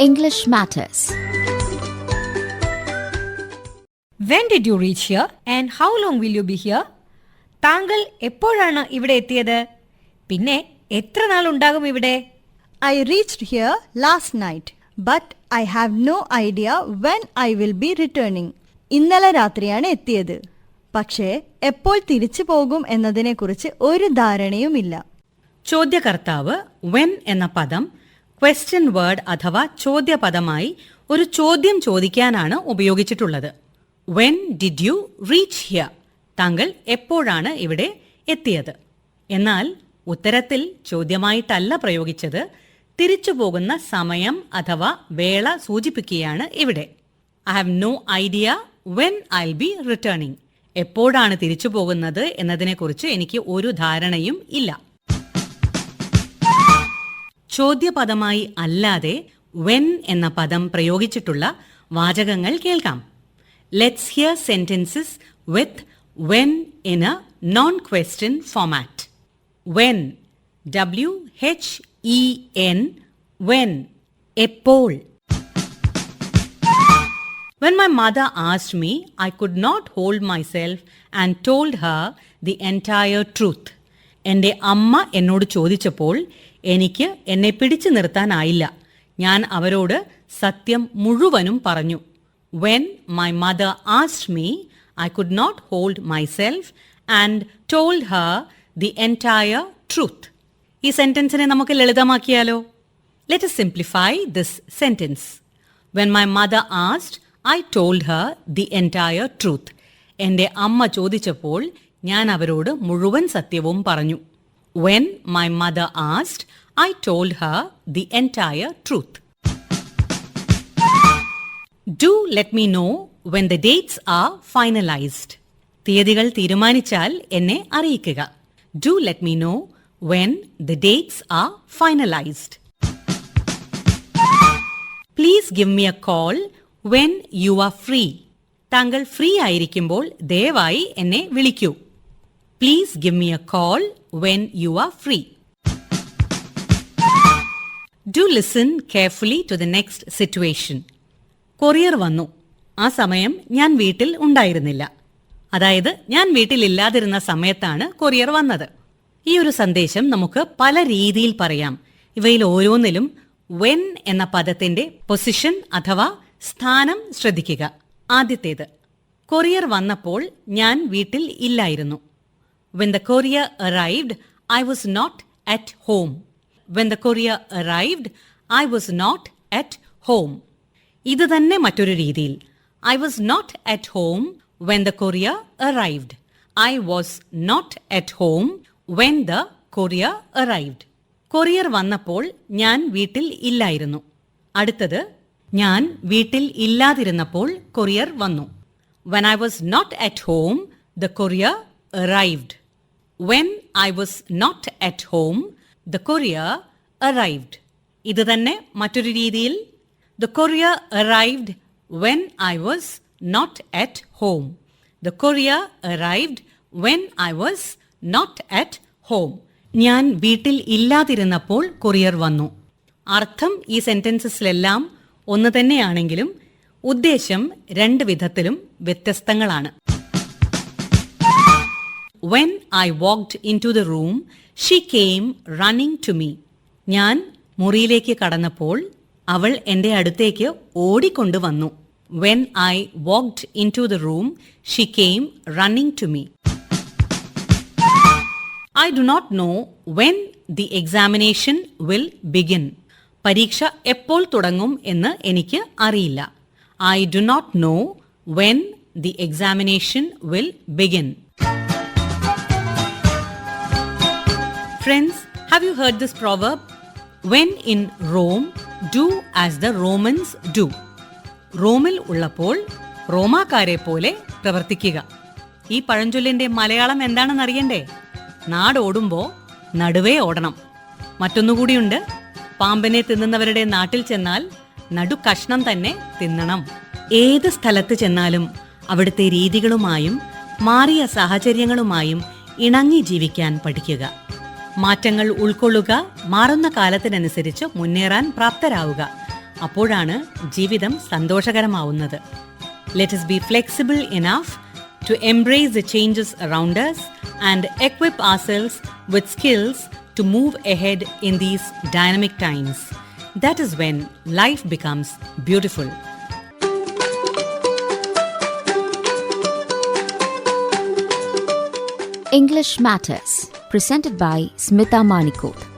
English Matters. When did you reach here and how long will you be here? താങ്കൾ എപ്പോഴാണ് ഇവിടെ എത്തിയത്? പിന്നെ എത്ര നാൾ ഉണ്ടാകും ഇവിടെ? I reached here last night, but I have no idea when I will be returning. ഇന്നലെ രാത്രിയാണ് എത്തിയത്. പക്ഷേ എപ്പോൾ തിരിച്ചു പോകും എന്നതിനെക്കുറിച്ച് ഒരു ധാരണയുമില്ല. ചോദ്യകർത്താവ് വെൻ എന്ന പദം ക്വസ്റ്റ്യൻ വേർഡ് അഥവാ ചോദ്യപദമായി ഒരു ചോദ്യം ചോദിക്കാനാണ് ഉപയോഗിച്ചിട്ടുള്ളത്. When did you reach here? താങ്കൾ എപ്പോഴാണ് ഇവിടെ എത്തിയത്? എന്നാൽ ഉത്തരത്തിൽ ചോദ്യമായിട്ടല്ല പ്രയോഗിച്ചത്, തിരിച്ചു പോകുന്ന സമയം അഥവാ വേള സൂചിപ്പിക്കുകയാണ് ഇവിടെ. I have no idea when I will be returning. എപ്പോഴാണ് തിരിച്ചു പോകുന്നത് എന്നതിനെക്കുറിച്ച് എനിക്ക് ഒരു ധാരണയും ഇല്ല. ചോദ്യപദമായി അല്ലാതെ വെൻ എന്ന പദം പ്രയോഗിച്ചിട്ടുള്ള വാചകങ്ങൾ കേൾക്കാം. Let's here sentences with when in A non question format. When, WHEN, when, എപ്പോൾ. When my mother asked me, I could not hold myself and told her the entire truth. എൻ്റെ അമ്മ എന്നോട് ചോദിച്ചപ്പോൾ എനിക്ക് എന്നെ പിടിച്ചു നിർത്താനായില്ല. ഞാൻ അവരോട് സത്യം മുഴുവനും പറഞ്ഞു. When my mother asked me, I could not hold myself and told her the entire truth. ഈ സെന്റൻസിനെ നമുക്ക് ലളിതമാക്കിയാലോ? Let us simplify this sentence. When my mother asked, I told her the entire truth. എൻ്റെ അമ്മ ചോദിച്ചപ്പോൾ ഞാൻ അവരോട് മുഴുവൻ സത്യവും പറഞ്ഞു. When my mother asked, I told her the entire truth. Do let me know when the dates are finalized. തീയതികൾ തീരുമാനിച്ചാൽ എന്നെ അറിയിക്കുക. Do let me know when the dates are finalized. Please give me a call when you are free. താങ്കൾ free ആയിരിക്കുമ്പോൾ ദയവായി എന്നെ വിളിക്കൂ. Please give me a call when you are free. Do listen carefully to the next situation. Courier വന്നു. ആ സമയം ഞാൻ വീട്ടിൽ ഉണ്ടായിരുന്നില്ല. അതായത് ഞാൻ വീട്ടിലില്ലാതിരുന്ന സമയത്താണ് കൊറിയർ വന്നത്. ഈ ഒരു സന്ദേശം നമുക്ക് പല രീതിയിൽ പറയാം. ഇവയിൽ ഓരോന്നിലും വെൻ എന്ന പദത്തിന്റെ പൊസിഷൻ അഥവാ സ്ഥാനം ശ്രദ്ധിക്കുക. ആദ്യത്തേത്, കൊറിയർ വന്നപ്പോൾ ഞാൻ വീട്ടിൽ ഇല്ലായിരുന്നു. When the courier arrived, I was not at home. When the courier arrived, I was not at home. ഇത് തന്നെ മറ്റൊരു രീതിയിൽ, I was not at home when the courier arrived. I was not at home when the courier arrived. Courier വന്നപ്പോൾ ഞാൻ വീട്ടിൽ ഇല്ലായിരുന്നു. അടുത്തത്, ഞാൻ വീട്ടിൽ ഇല്ലാതിരുന്നപ്പോൾ കൊറിയർ വന്നു. When I was not at home, the courier arrived. When I was not at home, the courier arrived. ഇത് തന്നെ മറ്റൊരു രീതിയിൽ, the courier arrived when I was not at home. The courier arrived when I was not at home. ഞാൻ വീട്ടിൽ ഇല്ലാതിരുന്നപ്പോൾ courier വന്നു. അർത്ഥം ഈ സെന്റൻസസിലെല്ലാം ഒന്ന് തന്നെയാണെങ്കിലും ഉദ്ദേശം രണ്ട് വിധത്തിലും വ്യത്യസ്തങ്ങളാണ്. When I walked into the room, she came running to me. ഞാൻ മുറിയിലേക്ക് കടന്നപ്പോൾ അവൾ എൻ്റെ അടുത്തേക്ക് ഓടിക്കൊണ്ടു വന്നു. When I walked into the room, she came running to me. I do not know when the examination will begin. പരീക്ഷ എപ്പോൾ തുടങ്ങും എന്ന് എനിക്ക് അറിയില്ല. I do not know when the examination will begin. Friends, have you heard this proverb? When in Rome, do as the Romans do. റോമിൽ ഉള്ളപ്പോൾ റോമാക്കാരെ പോലെ പ്രവർത്തിക്കുക. ഈ പഴഞ്ചൊല്ലിന്റെ മലയാളം എന്താണെന്ന് അറിയണ്ടേ? നാടോടുമ്പോ നടുവേ ഓടണം. മറ്റൊന്നുകൂടിയുണ്ട്, പാമ്പിനെ തിന്നുന്നവരുടെ നാട്ടിൽ ചെന്നാൽ നടു കഷ്ണം തന്നെ തിന്നണം. ഏത് സ്ഥലത്ത് ചെന്നാലും അവിടുത്തെ രീതികളുമായും മാറിയ സാഹചര്യങ്ങളുമായും ഇണങ്ങി ജീവിക്കാൻ പഠിക്കുക. മാറ്റങ്ങൾ ഉൾക്കൊള്ളുക, മാറുന്ന കാലത്തിനനുസരിച്ച് മുന്നേറാൻ പ്രാപ്തരാവുക. അപ്പോഴാണ് ജീവിതം സന്തോഷകരമാവുന്നത്. Let us be flexible enough to embrace the changes around us and equip ourselves with skills to move ahead in these dynamic times. That is when life becomes beautiful. English Matters, presented by Smita Manikot.